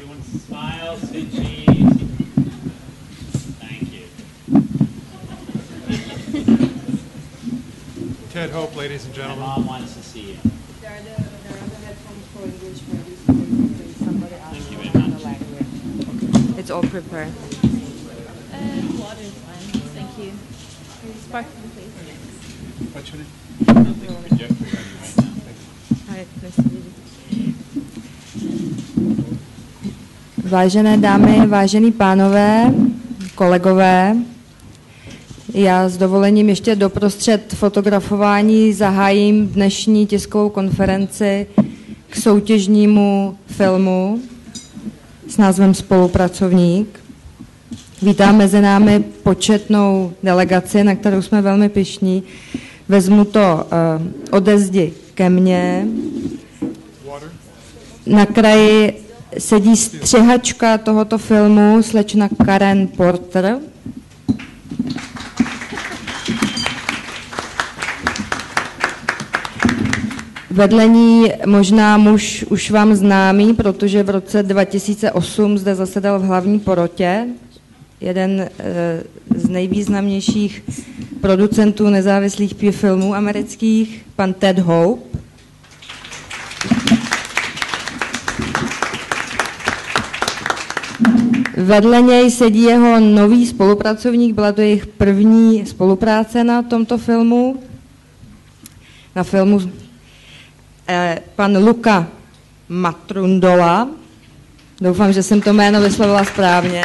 Everyone smile, say cheese. Thank you. Ted Hope, ladies and gentlemen. My mom wants to see you. There are the headphones for English, maybe somebody else. Thank you very much. Okay. It's all prepared. Water is fine. Thank you. Sparkling, please. What's your name? I don't think we project for you right now. Hi, nice to meet you. Vážené dámy, vážení pánové, kolegové, já s dovolením ještě doprostřed fotografování zahájím dnešní tiskovou konferenci k soutěžnímu filmu s názvem Spolupracovník. Vítám mezi námi početnou delegaci, na kterou jsme velmi pyšní. Vezmu to ode zdi ke mně. Na kraji sedí střihačka tohoto filmu, slečna Karen Porter. Vedle ní možná muž už vám známý, protože v roce 2008 zde zasedal v hlavní porotě, jeden z nejvýznamnějších producentů nezávislých filmů amerických, pan Ted Hope. Vedle něj sedí jeho nový spolupracovník, byla to jejich první spolupráce na tomto filmu. Na filmu pan Luca Matrundola. Doufám, že jsem to jméno vyslovila správně.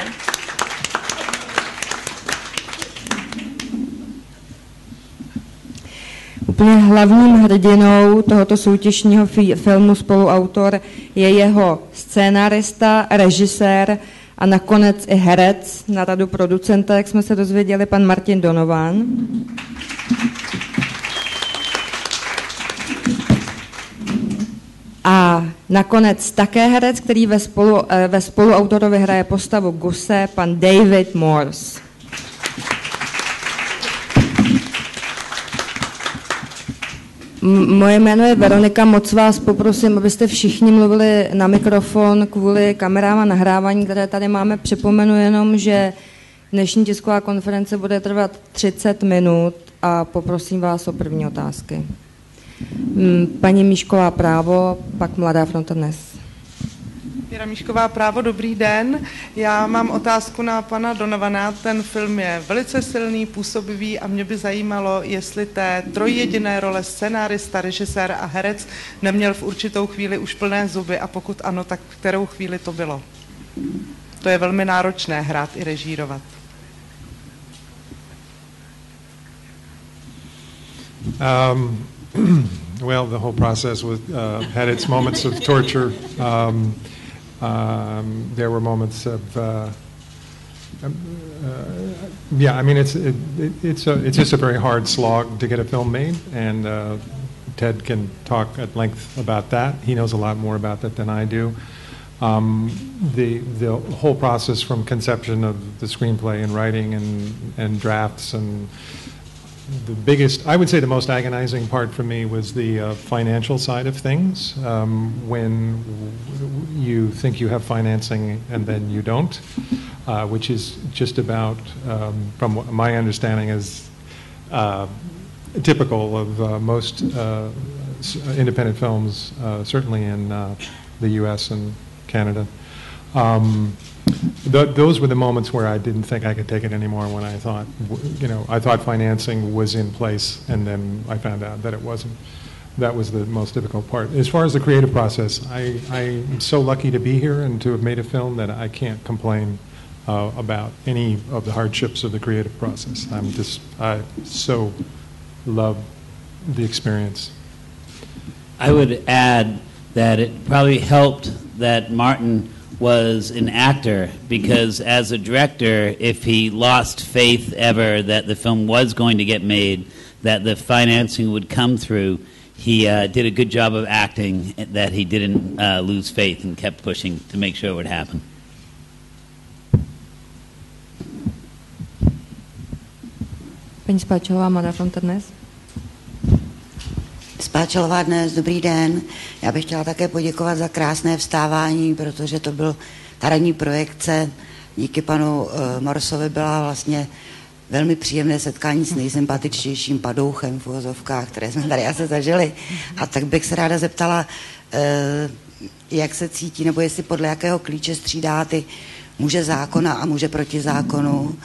Úplně hlavním hrdinou tohoto soutěžního filmu Spoluautor je jeho scénárista, režisér a nakonec i herec na radu producenta, jak jsme se dozvěděli, pan Martin Donovan. A nakonec také herec, který ve Spoluautorovi hraje postavu Guse, pan David Morse. Moje jméno je Veronika, moc vás poprosím, abyste všichni mluvili na mikrofon kvůli kamerám a nahrávání, které tady máme. Připomenu jenom, že dnešní tisková konference bude trvat 30 minut a poprosím vás o první otázky. Paní Míšková právo, pak Mladá fronta dnes. Věra Míšková právo, dobrý den. Já mám otázku na pana Donovana. Ten film je velice silný, působivý a mě by zajímalo, jestli té trojjediné role scenárista, režisér a herec neměl v určitou chvíli už plné zuby a pokud ano, tak v kterou chvíli to bylo? To je velmi náročné hrát i režírovat. Well, the whole process had its moments of torture. There were moments of, yeah. I mean, it's just a very hard slog to get a film made, and Ted can talk at length about that. He knows a lot more about that than I do. The whole process from conception of the screenplay and writing and drafts and the biggest, I would say the most agonizing part for me was the financial side of things, when you think you have financing and then you don't, which is just about, from my understanding, is typical of most independent films, certainly in the US and Canada. Those were the moments where I didn't think I could take it anymore, when I thought, I thought financing was in place, and then I found out that it wasn't. That was the most difficult part. As far as the creative process, I'm so lucky to be here and to have made a film that I can't complain about any of the hardships of the creative process. I so love the experience. I would add that it probably helped that Martin was an actor, because as a director, if he lost faith ever that the film was going to get made, that the financing would come through, he did a good job of acting, that he didn't lose faith and kept pushing to make sure it would happen. Paní Spáčelová, Mladá fronta dnes. Spáčelová dnes, dobrý den. Já bych chtěla také poděkovat za krásné vstávání, protože to byl ta ranní projekce díky panu Morsovi byla vlastně velmi příjemné setkání s nejsympatičtějším padouchem v uvozovkách, které jsme tady asi zažili. A tak bych se ráda zeptala, jak se cítí, nebo jestli podle jakého klíče střídá ty muže zákona a muže proti zákonu,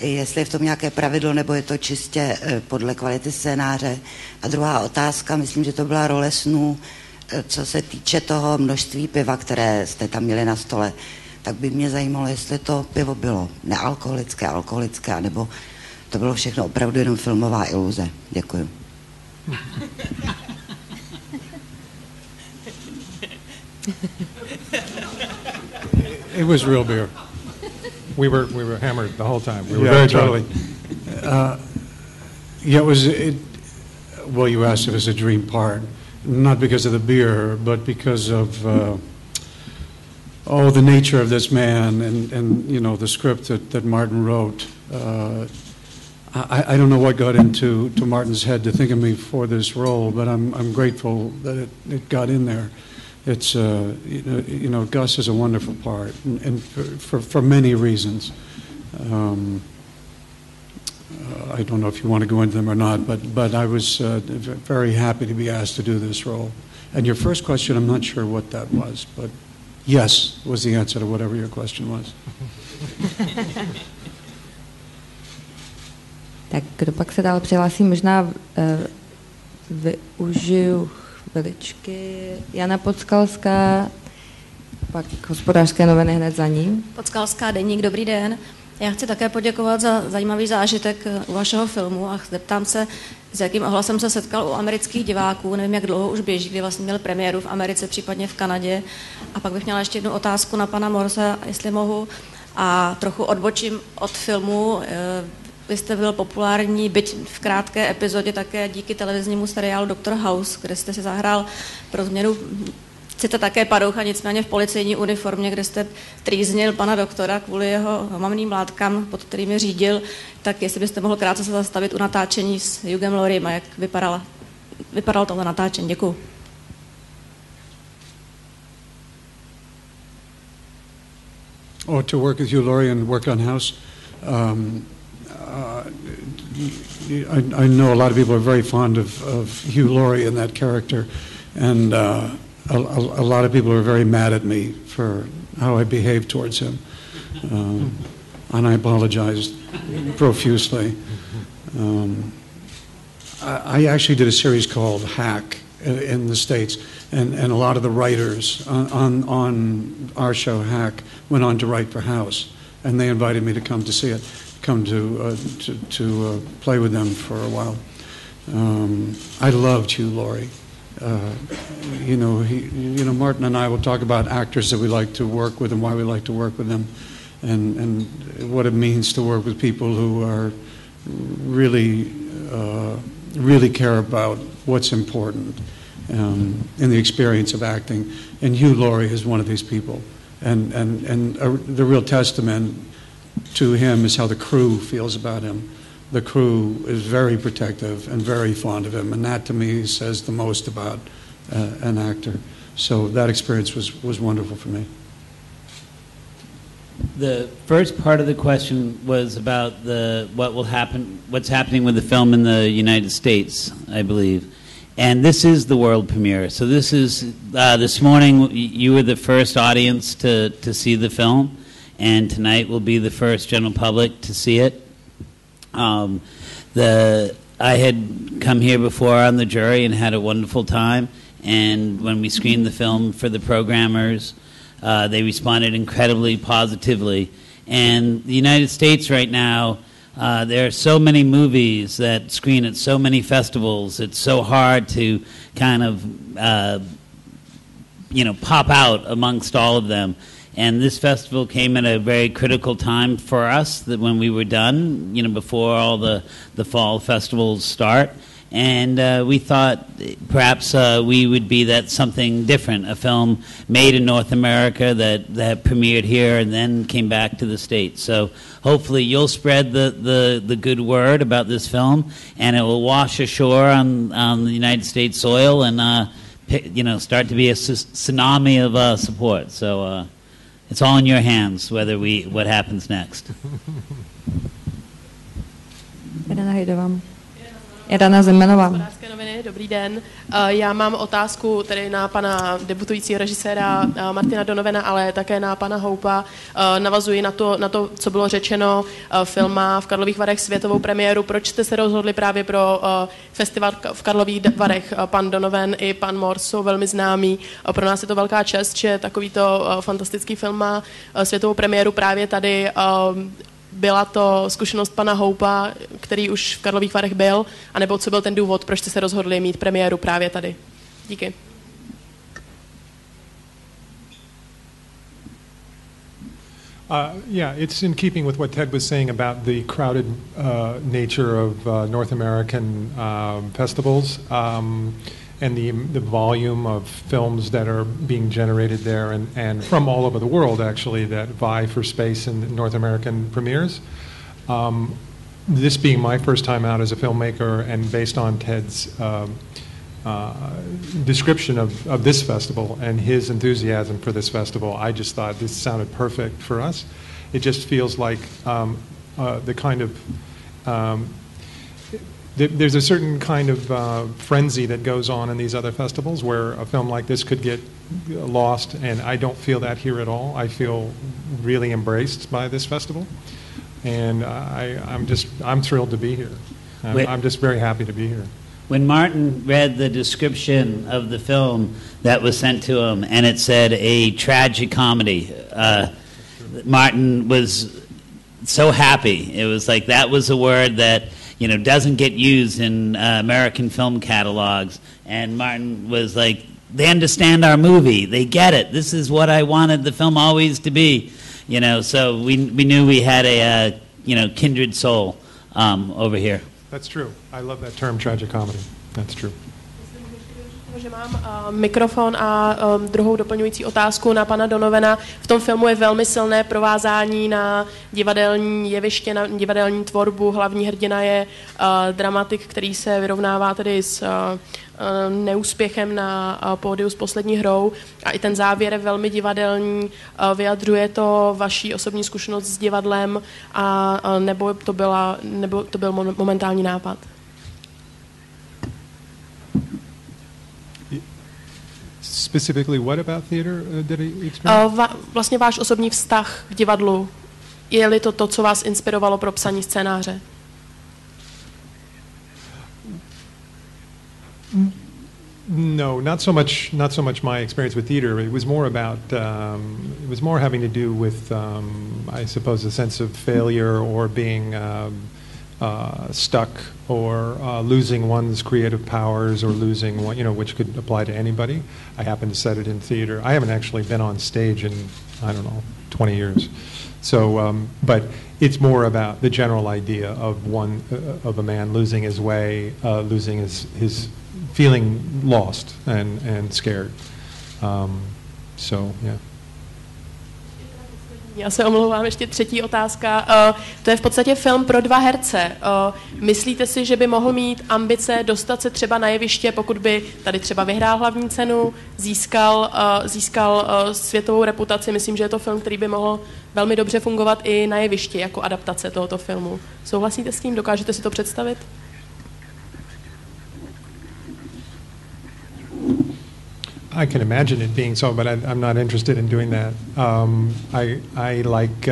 jestli je v tom nějaké pravidlo, nebo je to čistě podle kvality scénáře. A druhá otázka, myslím, že to byla role snů, co se týče toho množství piva, které jste tam měli na stole, tak by mě zajímalo, jestli to pivo bylo nealkoholické, alkoholické, nebo to bylo všechno opravdu jenom filmová iluze. Děkuji. It was real beer. We were hammered the whole time. We were Yeah, very totally. drunk. Yeah, well, you asked if it was a dream part, not because of the beer, but because of the nature of this man and you know the script that Martin wrote. I don't know what got into Martin's head to think of me for this role, but I'm grateful that it got in there. It's you know Gus is a wonderful part, and for many reasons. I don't know if you want to go into them or not, but I was very happy to be asked to do this role. And your first question, I'm not sure what that was, but yes was the answer to whatever your question was. Tak kdo pak se dál přihlásí, možná využiju chviličky. Jana Podskalská, pak Hospodářské noviny hned za ní. Podskalská, deník, dobrý den. Já chci také poděkovat za zajímavý zážitek u vašeho filmu a zeptám se, s jakým ohlasem se setkal u amerických diváků. Nevím, jak dlouho už běží, kdy vlastně měl premiéru v Americe, případně v Kanadě. A pak bych měla ještě jednu otázku na pana Morse, jestli mohu. A trochu odbočím od filmu. Vy jste byl populární, byť v krátké epizodě také díky televiznímu seriálu Dr. House, kde jste si zahrál pro změnu sice také padoucha, nicméně v policejní uniformě, kde jste trýznil pana doktora kvůli jeho mamným látkám, pod kterými řídil, tak jestli byste mohl krátce se zastavit u natáčení s Hughem Lauriem a jak vypadalo tohle natáčení. Děkuju. To work with Hugh Laurie and work on House. I know a lot of people are very fond of Hugh Laurie and that character, and a lot of people are very mad at me for how I behaved towards him, and I apologized profusely. I actually did a series called Hack in the States, and a lot of the writers on our show Hack went on to write for House, and they invited me to come to see it, come to play with them for a while. I loved Hugh Laurie. Martin and I will talk about actors that we like to work with and why we like to work with them, and what it means to work with people who are really care about what's important in the experience of acting. And Hugh Laurie is one of these people, and the real testament to him is how the crew feels about him. The crew is very protective and very fond of him, and that to me says the most about an actor. So that experience was wonderful for me. The first part of the question was about what's happening with the film in the United States, I believe. And this is the world premiere. So this is, this morning you were the first audience to see the film, and tonight will be the first general public to see it. I had come here before on the jury and had a wonderful time, and when we screened the film for the programmers, they responded incredibly positively. And the United States right now, there are so many movies that screen at so many festivals, it's so hard to kind of pop out amongst all of them. And this festival came at a very critical time for us, that when we were done, before all the fall festivals start. And we thought perhaps we would be that something different, a film made in North America that premiered here and then came back to the States. So hopefully you'll spread the good word about this film, and it will wash ashore on the United States soil and start to be a tsunami of support. So It's all in your hands what happens next. Jana Zemenová. Hospodářské noviny, dobrý den. Já mám otázku tedy na pana debutujícího režiséra Martina Donovana, ale také na pana Houpa. Navazuji na to, co bylo řečeno. Film má v Karlových Varech světovou premiéru. Proč jste se rozhodli právě pro festival v Karlových Varech? Pan Donovan i pan Morse jsou velmi známí. Pro nás je to velká čest, že takovýto fantastický film má světovou premiéru právě tady. Byla to zkušenost pana Houpa, který už v Karlových Varech byl, anebo co byl ten důvod, proč jste se rozhodli mít premiéru právě tady? Díky. Yeah, it's in keeping with what Ted was saying about the crowded nature of North American festivals. And the volume of films that are being generated there and from all over the world, actually, that vie for space in North American premieres. This being my first time out as a filmmaker and based on Ted's description of this festival and his enthusiasm for this festival, I just thought this sounded perfect for us. It just feels like the kind of... there's a certain kind of frenzy that goes on in these other festivals where a film like this could get lost, and I don't feel that here at all. I feel really embraced by this festival, and I'm thrilled to be here. I'm just very happy to be here. When Martin read the description of the film that was sent to him, and it said a tragic comedy, Martin was so happy. It was like that was a word that doesn't get used in American film catalogs. And Martin was like, they understand our movie. They get it. This is what I wanted the film always to be. So we knew we had a, kindred soul over here. That's true. I love that term, tragic comedy. That's true. Že mám mikrofon a druhou doplňující otázku na pana Donovana. V tom filmu je velmi silné provázání na divadelní jeviště, na divadelní tvorbu. Hlavní hrdina je dramatik, který se vyrovnává tedy s neúspěchem na pódiu s poslední hrou. A i ten závěr je velmi divadelní. Vyjadřuje to vaší osobní zkušenost s divadlem a nebo to byl momentální nápad? Specifically, what about theater did he experience? Vlastně váš osobní vztah k divadlu. Je-li to, co vás inspirovalo pro psaní scénáře? No, not so much my experience with theater. It was more about it was more having to do with I suppose a sense of failure or being stuck or losing one's creative powers or losing one, which could apply to anybody. I happen to set it in theater. I haven't actually been on stage in, 20 years. So, but it's more about the general idea of a man losing his way, losing his feeling lost and scared. So, yeah. Já se omlouvám, ještě třetí otázka. To je v podstatě film pro 2 herce. Myslíte si, že by mohl mít ambice dostat se třeba na jeviště, pokud by tady třeba vyhrál hlavní cenu, získal světovou reputaci? Myslím, že je to film, který by mohl velmi dobře fungovat i na jevišti jako adaptace tohoto filmu. Souhlasíte s tím? Dokážete si to představit? I can imagine it being so, but I'm not interested in doing that. I like.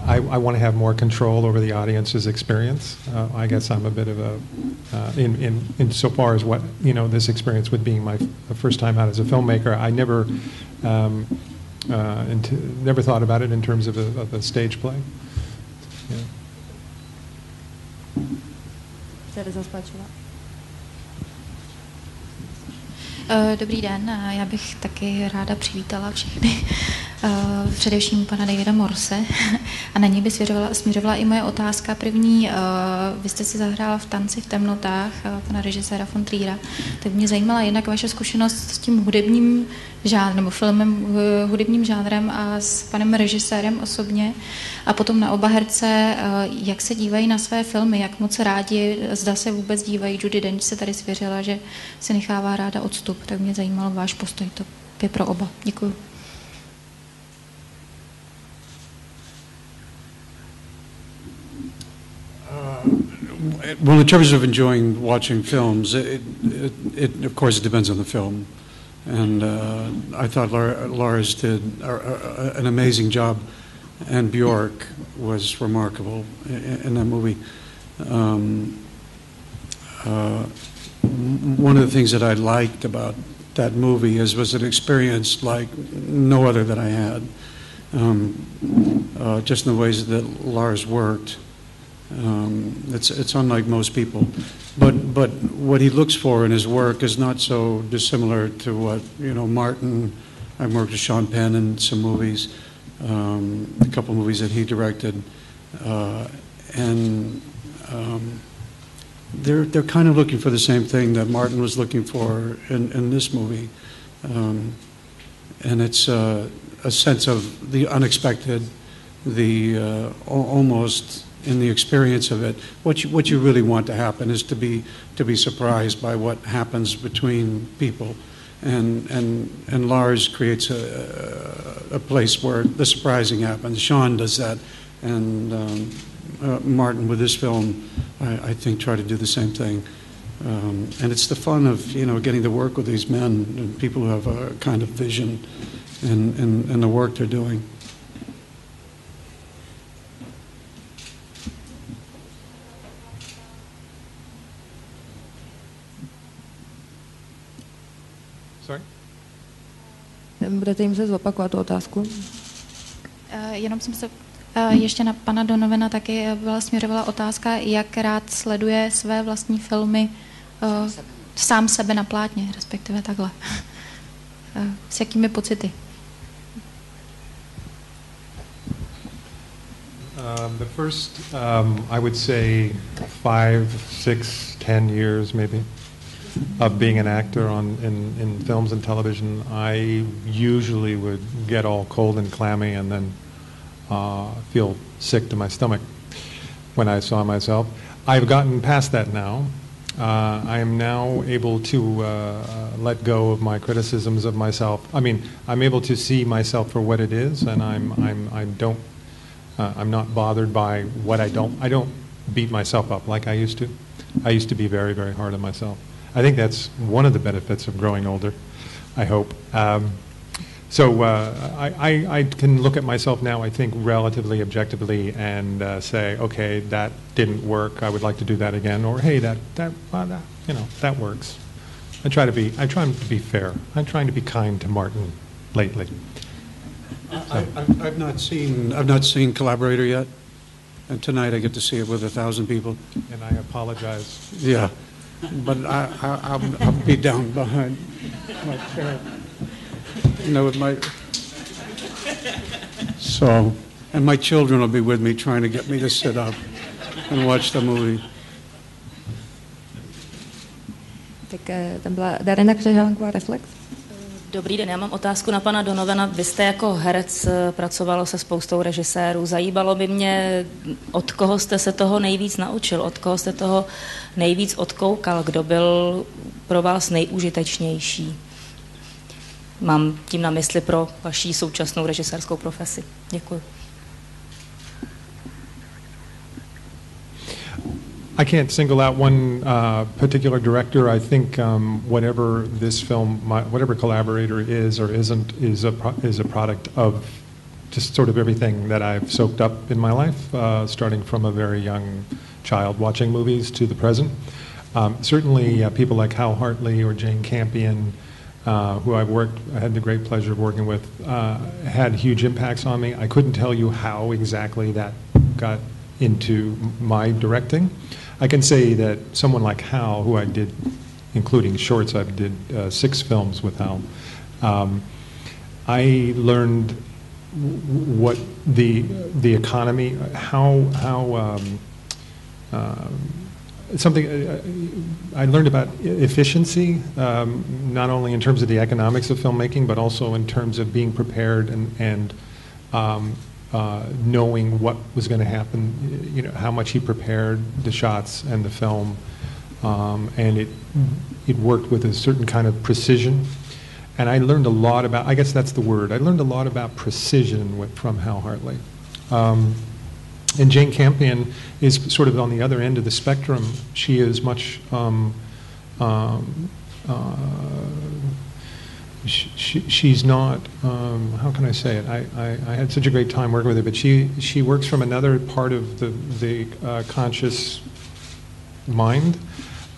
I want to have more control over the audience's experience. I guess I'm a bit of a in so far as what this experience with being my first time out as a filmmaker. I never never thought about it in terms of a stage play. Yeah. Dobrý den, já bych taky ráda přivítala všechny, především pana Davida Morse a na něj by směřovala i moje otázka. První, vy jste si zahrála v Tanci v temnotách pana režiséra von Triera, tak mě zajímala jednak vaše zkušenost s tím hudebním žánrem, nebo filmem hudebním žánrem a s panem režisérem osobně a potom na oba herce, jak se dívají na své filmy, jak moc rádi, zda se vůbec dívají. Judi Dench se tady svěřila, že se nechává ráda odstup, tak mě zajímalo váš postoj, to je pro oba. Děkuji. Well, in terms of enjoying watching films, it of course it depends on the film, and I thought Lars did an amazing job, and Bjork was remarkable in that movie. One of the things that I liked about that movie was an experience like no other that I had, just in the ways that Lars worked. It's unlike most people, but what he looks for in his work is not so dissimilar to what Martin. I've worked with Sean Penn in some movies, a couple of movies that he directed, and they're kind of looking for the same thing that Martin was looking for in this movie, and it's a sense of the unexpected, the almost in the experience of it. What you really want to happen is to be surprised by what happens between people, and Lars creates a place where the surprising happens. Sean does that, and Martin with this film, I think, try to do the same thing. And it's the fun of getting to work with these men and people who have a kind of vision in the work they're doing. Sorry? Budete jim se zopakovat tu otázku? Jenom jsem se ještě na pana Donovana taky byla směřovala otázka, jak rád sleduje své vlastní filmy, sám sebe na plátně, respektive takhle. S jakými pocity? The first, I would say 5, 6, 10 years maybe of being an actor in films and television, I usually would get all cold and clammy and then feel sick to my stomach when I saw myself. I've gotten past that now. I am now able to let go of my criticisms of myself. I mean, I'm able to see myself for what it is, and I'm not bothered by what I don't beat myself up like I used to. I used to be very, very hard on myself. I think that's one of the benefits of growing older, I hope. So I can look at myself now, I think, relatively objectively and say, okay, that didn't work. I would like to do that again. Or hey, that works. I try to be fair. I'm trying to be kind to Martin lately. So. I've not seen Collaborator yet, and tonight I get to see it with 1,000 people. And I apologize. Yeah, but I'll be down behind my chair. With my and my children will be with me trying to get me to sit up and watch the movie. Tak tam byla Darina Křežánková, Reflex. Dobrý den, já mám otázku na pana Donovana. Vy jste jako herec pracoval se spoustou režisérů. Zajímalo by mě, od koho jste se toho nejvíc naučil, od koho jste toho nejvíc odkoukal, kdo byl pro vás nejúžitečnější. Mám tím na mysli pro vaši současnou režisérskou profesi. Děkuji. I can't single out one particular director. I think whatever this film, whatever Collaborator is or isn't, is a product of just sort of everything that I've soaked up in my life, starting from a very young child watching movies to the present. Certainly people like Hal Hartley or Jane Campion, who I had the great pleasure of working with, had huge impacts on me. I couldn't tell you how exactly that got into my directing. I can say that someone like Hal, who I did, including shorts, I did 6 films with Hal. I learned what the economy, I learned about efficiency, not only in terms of the economics of filmmaking, but also in terms of being prepared and knowing what was going to happen, how much he prepared the shots and the film, and it worked with a certain kind of precision. And I learned a lot about, I guess that's the word, I learned a lot about precision from Hal Hartley. And Jane Campion is sort of on the other end of the spectrum. She is much, she's not, how can I say it? I had such a great time working with her, but she works from another part of the conscious mind.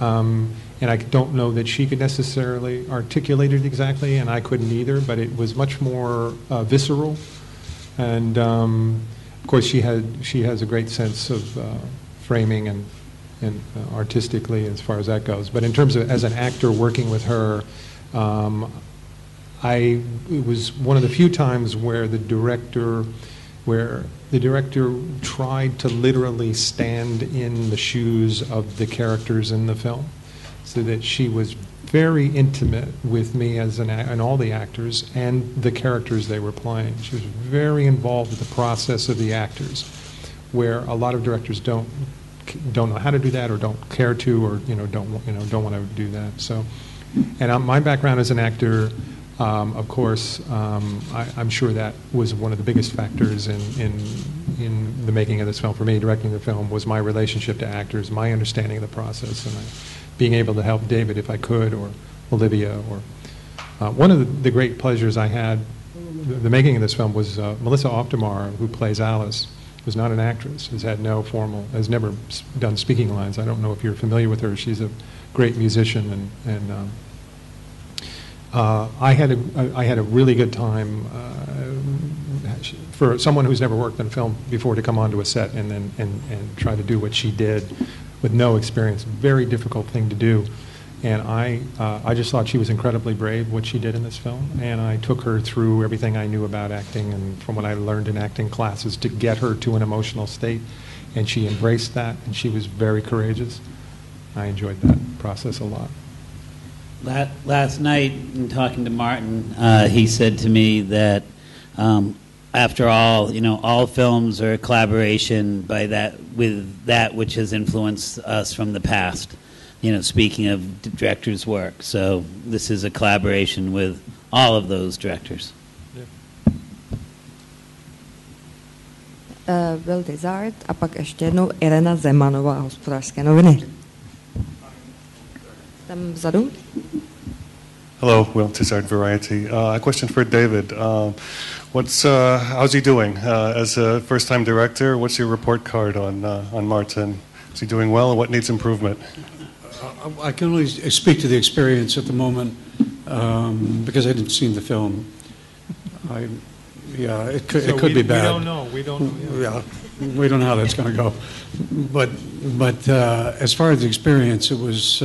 And I don't know that she could necessarily articulate it exactly, and I couldn't either, but it was much more visceral. And of course, she has a great sense of framing and artistically as far as that goes. But in terms of as an actor working with her, it was one of the few times where the director tried to literally stand in the shoes of the characters in the film, so that she was very intimate with me and all the actors and the characters they were playing. She was very involved with the process of the actors, where a lot of directors don't know how to do that, or don't care to, or don't want to do that. So, and my background as an actor, of course, I'm sure that was one of the biggest factors in the making of this film for me. Directing the film was my relationship to actors, my understanding of the process, and being able to help David if I could, or Olivia, or one of the great pleasures I had, the making of this film, was Melissa Optomar, who plays Alice, was not an actress, has never done speaking lines. I don't know if you're familiar with her. She's a great musician, and I had a really good time for someone who's never worked in film before to come onto a set and try to do what she did with no experience. Very difficult thing to do, and I just thought she was incredibly brave what she did in this film, and I took her through everything I knew about acting and from what I learned in acting classes to get her to an emotional state, and she embraced that, and she was very courageous. I enjoyed that process a lot. Last night, in talking to Martin, he said to me that after all, all films are a collaboration with that which has influenced us from the past. Speaking of directors' work, so this is a collaboration with all of those directors. Will Dizard a pak ještě jednou Irena Zemanová, Hospodářské noviny. Tam vzadu. Hello, Will Tizard, Variety. A question for David. How's he doing as a first-time director? What's your report card on Martin? Is he doing well, and what needs improvement? I can only speak to the experience at the moment because I didn't see the film. It could be bad. We don't know. Yeah, we don't know how that's going to go. But as far as the experience, it was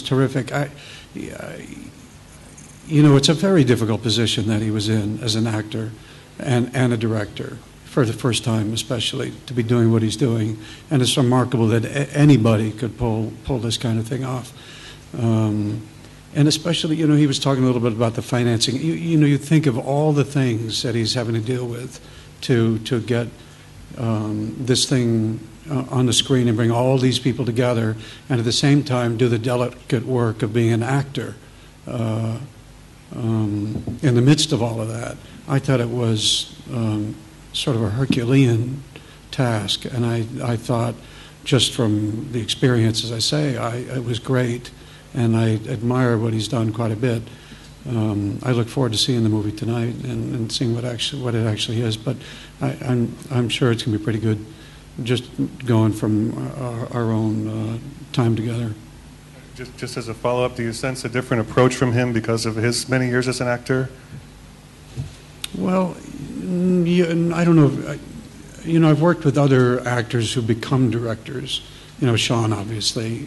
terrific. It's a very difficult position that he was in as an actor and a director, for the first time especially, to be doing what he's doing. And it's remarkable that anybody could pull this kind of thing off. And especially, he was talking a little bit about the financing. You think of all the things that he's having to deal with to get this thing on the screen and bring all these people together, and at the same time do the delicate work of being an actor. In the midst of all of that, I thought it was sort of a Herculean task, and I thought, just from the experience, as I say, it was great, and I admire what he's done quite a bit. I look forward to seeing the movie tonight and seeing what it actually is, but I'm sure it's going to be pretty good, just going from our own time together. Just as a follow-up, do you sense a different approach from him because of his many years as an actor? Well, I don't know. I've worked with other actors who become directors. Sean, obviously.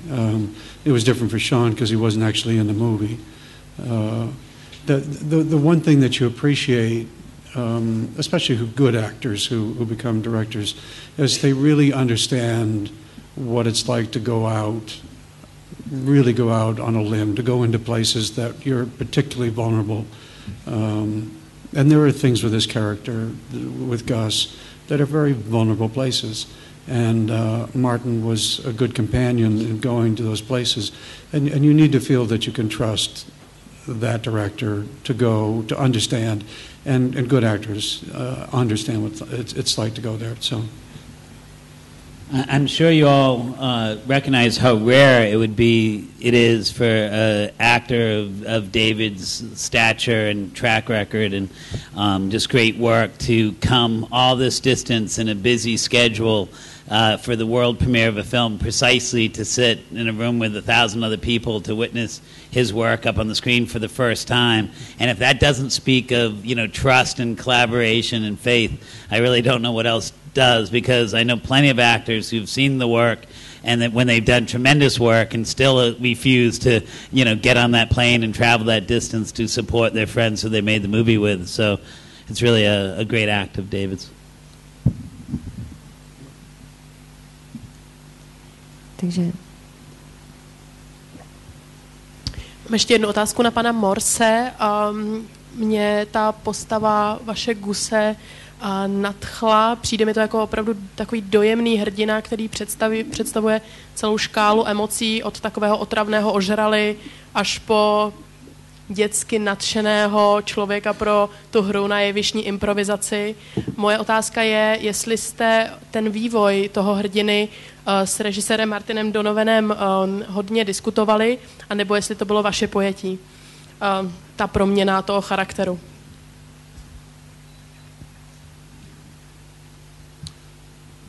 It was different for Sean because he wasn't actually in the movie. The one thing that you appreciate, especially good actors who become directors, is they really understand what it's like to really go out on a limb, to go into places that you're particularly vulnerable. And there are things with this character, with Gus, that are very vulnerable places. And Martin was a good companion in going to those places. And you need to feel that you can trust that director to go to understand, and good actors understand what it's like to go there. So I'm sure you all recognize how rare it is for an actor of David's stature and track record and just great work to come all this distance in a busy schedule for the world premiere of a film, precisely to sit in a room with 1,000 other people to witness his work up on the screen for the first time. And if that doesn't speak of, trust and collaboration and faith, I really don't know what else does, because I know plenty of actors who've seen the work and that when they've done tremendous work and still refuse to, get on that plane and travel that distance to support their friends who they made the movie with. So it's really a great act of David's. Takže Mám ještě jednu otázku na pana Morse. Mě ta postava vaše Guse nadchla. Přijde mi to jako opravdu takový dojemný hrdina, který představuje celou škálu emocí od takového otravného ožrali až po dětsky nadšeného člověka pro tu hru na jevištní improvizaci. Moje otázka je, jestli jste ten vývoj toho hrdiny s režisérem Martinem Donovanem hodně diskutovali, anebo jestli to bylo vaše pojetí, ta proměna toho charakteru.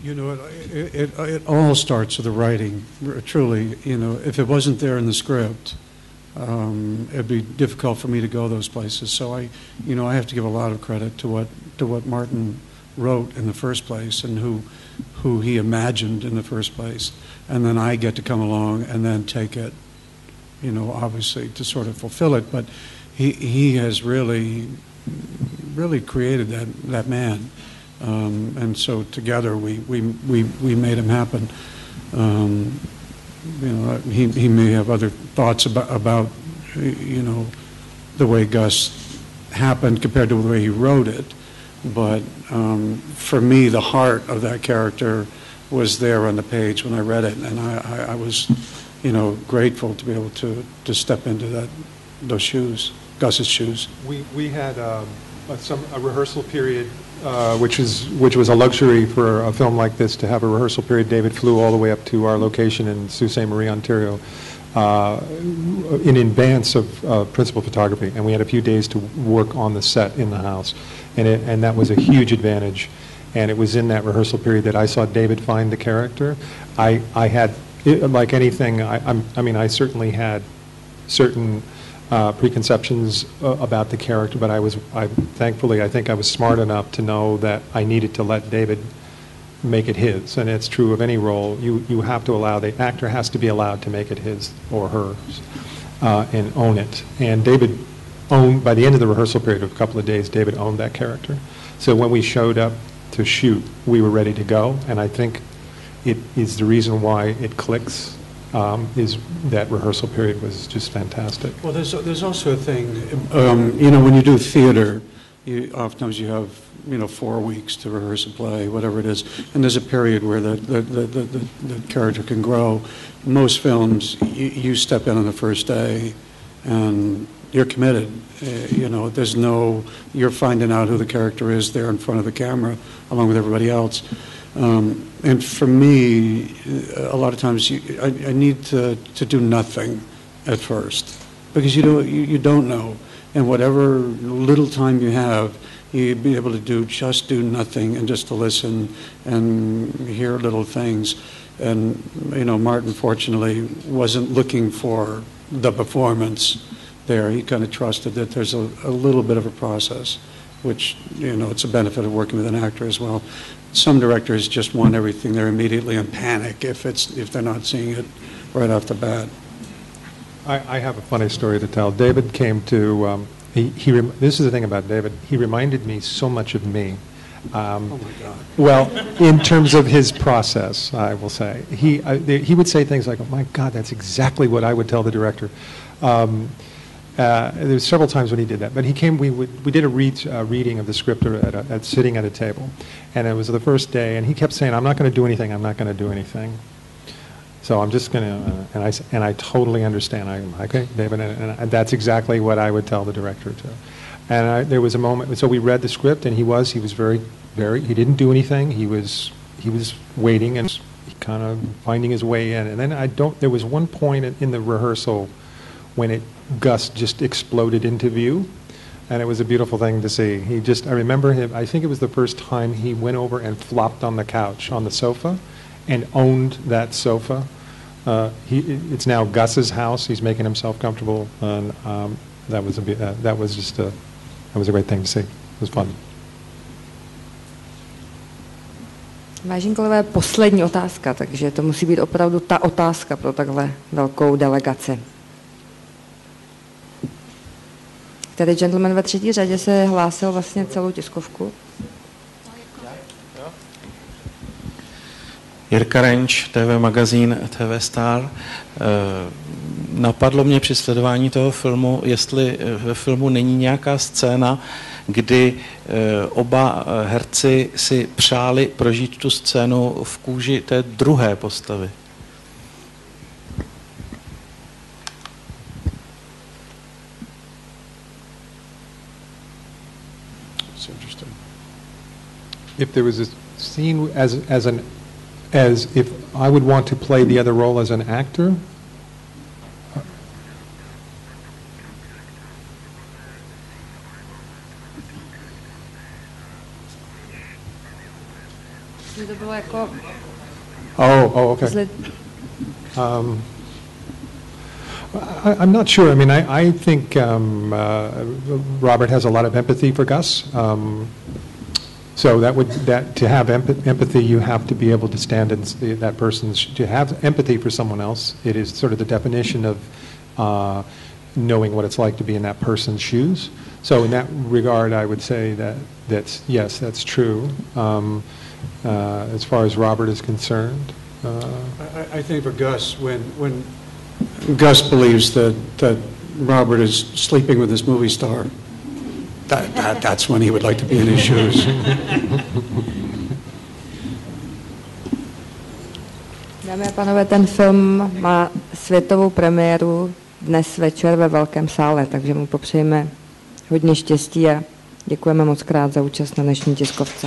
It all starts with the writing. Truly, if it wasn't there in the script, it'd be difficult for me to go those places. So I have to give a lot of credit to what Martin wrote in the first place and who he imagined in the first place, and then I get to come along and then take it, obviously to sort of fulfill it. But he has really created that man, and so together we made him happen. He may have other thoughts about the way Gus happened compared to the way he wrote it, but for me, the heart of that character was there on the page when I read it, and I was, grateful to be able to step into those shoes, Gus's shoes. We had a rehearsal period, which was a luxury for a film like this to have a rehearsal period. David flew all the way up to our location in Sault Ste. Marie, Ontario, in advance of principal photography, and we had a few days to work on the set in the house, and that was a huge advantage. And it was in that rehearsal period that I saw David find the character. I had, like anything, I certainly had certain preconceptions about the character, but thankfully I think I was smart enough to know that I needed to let David make it his, and it's true of any role. You have to allow, the actor has to be allowed to make it his or hers and own it. And David owned, by the end of the rehearsal period of a couple of days, David owned that character. So when we showed up to shoot, we were ready to go, and I think it is the reason why it clicks. Is that rehearsal period was just fantastic. Well, there's also a thing, when you do theater, oftentimes you have 4 weeks to rehearse a play, whatever it is, and there's a period where the character can grow. In most films, you step in on the first day, and you're committed. You're finding out who the character is there in front of the camera, along with everybody else. And for me, a lot of times I need to do nothing at first, because you don't know, and whatever little time you have, you'd be able to just do nothing and just to listen and hear little things. And Martin fortunately wasn't looking for the performance there. He kind of trusted that there's a little bit of a process, which it's a benefit of working with an actor as well. Some directors just want everything there immediately and panic if they're not seeing it right off the bat. I have a funny story to tell. David came to, this is the thing about David, he reminded me so much of me. Oh my God. Well, in terms of his process, I will say. He would say things like, oh my God, that's exactly what I would tell the director. There was several times when he did that, but he came. We did a reading of the script at sitting at a table, and it was the first day, and he kept saying, "I'm not going to do anything. I'm not going to do anything." So I'm just going to, and I totally understand. I'm okay, David, and that's exactly what I would tell the director too. And there was a moment, so we read the script, and he was very, he didn't do anything. He was waiting and kind of finding his way in. And then there was one point in the rehearsal when Gus just exploded into view, and it was a beautiful thing to see. I remember him, I think it was the first time he went over and flopped on the couch, on the sofa, and owned that sofa. It's now Gus's house. He's making himself comfortable, and that was a great thing to see. It was fun. Vážení kolegové, poslední otázka, takže to musí být opravdu ta otázka pro takhle velkou delegaci. Tady gentleman ve třetí řadě se hlásil vlastně celou tiskovku. Jirka Renč, TV Magazín, TV Star. Napadlo mě při sledování toho filmu, jestli ve filmu není nějaká scéna, kdy oba herci si přáli prožít tu scénu v kůži té druhé postavy. If there was a scene as if I would want to play the other role as an actor. To bylo jako... Oh, okay. I'm not sure. I mean, I think Robert has a lot of empathy for Gus. So to have empathy, you have to be able to stand in that person's, to have empathy for someone else. It is sort of the definition of knowing what it's like to be in that person's shoes. So in that regard, I would say that's true. As far as Robert is concerned, I think for Gus, when Gus believes that Robert is sleeping with his movie star, that's when he would like to be in his shoes. Dámy a pánové, ten film má světovou premiéru dnes večer ve velkém sále, takže mu popřejeme hodně štěstí a děkujeme moc krát za účast na dnešní tiskovce.